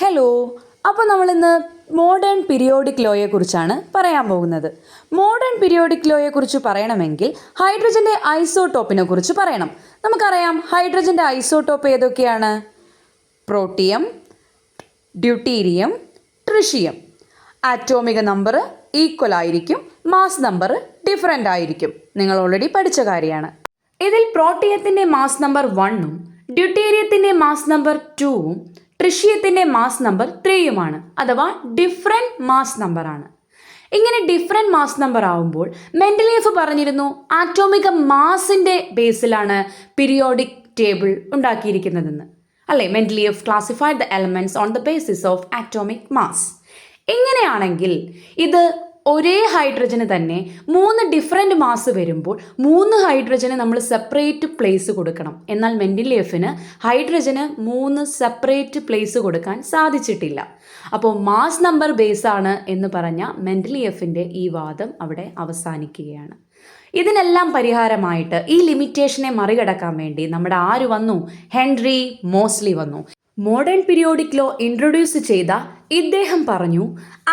Hello, അപ്പോൾ നമ്മളിന്ന് modern periodic ലോയെക്കുറിച്ചാണ് പറയാൻ പോകുന്നത്. മോഡേൺ പീരിയോഡിക് ലോയെക്കുറിച്ച് പറയണമെങ്കിൽ ഹൈഡ്രജൻ്റെ ഐസോടോപ്പിനെ കുറിച്ച് പറയണം. നമുക്കറിയാം ഹൈഡ്രജൻ്റെ ഐസോടോപ്പ് ഏതൊക്കെയാണ്? Protium, deuterium, tritium. Atomic number equal ആയിരിക്കും, മാസ് നമ്പർ ഡിഫറൻ്റ് ആയിരിക്കും. നിങ്ങൾ ഓൾറെഡി പഠിച്ച കാര്യമാണ്. ഇതിൽ പ്രോട്ടിയത്തിൻ്റെ മാസ് നമ്പർ 1ഉം ഡ്യൂട്ടീരിയത്തിൻ്റെ മാസ് നമ്പർ 2ഉം ട്രിഷിയത്തിൻ്റെ മാസ് നമ്പർ 3യുമാണ്. അഥവാ ഡിഫറെൻറ്റ് മാസ് നമ്പറാണ്. ഇങ്ങനെ ഡിഫറെൻറ്റ് മാസ് നമ്പർ ആവുമ്പോൾ മെൻഡലീഫ് പറഞ്ഞിരുന്നു ആറ്റോമിക മാസിൻ്റെ ബേസിലാണ് പീരിയോഡിക് ടേബിൾ ഉണ്ടാക്കിയിരിക്കുന്നതെന്ന്. അല്ലേ, Mendeleev classified the elements on the basis of atomic mass. ഇങ്ങനെയാണെങ്കിൽ ഇത് ഒരേ ഹൈഡ്രജന് തന്നെ 3 ഡിഫറെൻറ്റ് മാസ് വരുമ്പോൾ 3 ഹൈഡ്രജന് നമ്മൾ സെപ്പറേറ്റ് പ്ലേസ് കൊടുക്കണം. എന്നാൽ മെൻഡലീഫിന് ഹൈഡ്രജന് 3 സെപ്പറേറ്റ് പ്ലേസ് കൊടുക്കാൻ സാധിച്ചിട്ടില്ല. അപ്പോൾ മാസ് നമ്പർ ബേസാണ് എന്ന് പറഞ്ഞ മെൻഡലീഫിൻ്റെ ഈ വാദം അവിടെ അവസാനിക്കുകയാണ്. ഇതിനെല്ലാം പരിഹാരമായിട്ട് ഈ ലിമിറ്റേഷനെ മറികടക്കാൻ വേണ്ടി നമ്മുടെ ആര് വന്നു? ഹെൻറി മോസ്ലി വന്നു. മോഡേൺ പീരിയോഡിക് ലോ ഇൻട്രൊഡ്യൂസ് ചെയ്ത ഇദ്ദേഹം പറഞ്ഞു,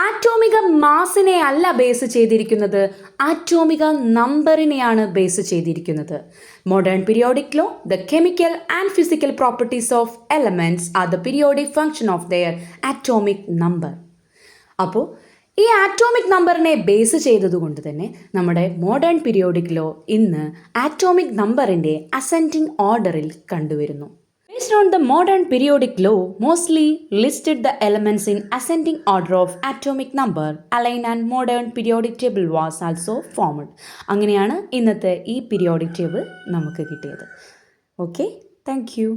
ആറ്റോമിക മാസിനെ അല്ല ബേസ് ചെയ്തിരിക്കുന്നത്, ആറ്റോമിക നമ്പറിനെയാണ് ബേസ് ചെയ്തിരിക്കുന്നത്. Modern periodic law, the chemical and physical properties of elements are the periodic function of their atomic number. അപ്പോൾ ഈ ആറ്റോമിക് നമ്പറിനെ ബേസ് ചെയ്തതുകൊണ്ട് തന്നെ നമ്മുടെ മോഡേൺ പീരിയോഡിക് ലോ ഇന്ന് ആറ്റോമിക് നമ്പറിൻ്റെ അസെൻഡിങ് ഓർഡറിൽ കണ്ടുവരുന്നു. Based on the modern periodic law, Moseley listed the elements in ascending order of atomic number. Align and modern periodic table was also formed. അങ്ങനെയാണ് ഇന്നത്തെ ഈ പീരിയോഡിക് ടേബിൾ നമുക്ക് കിട്ടിയത്. Okay, thank you.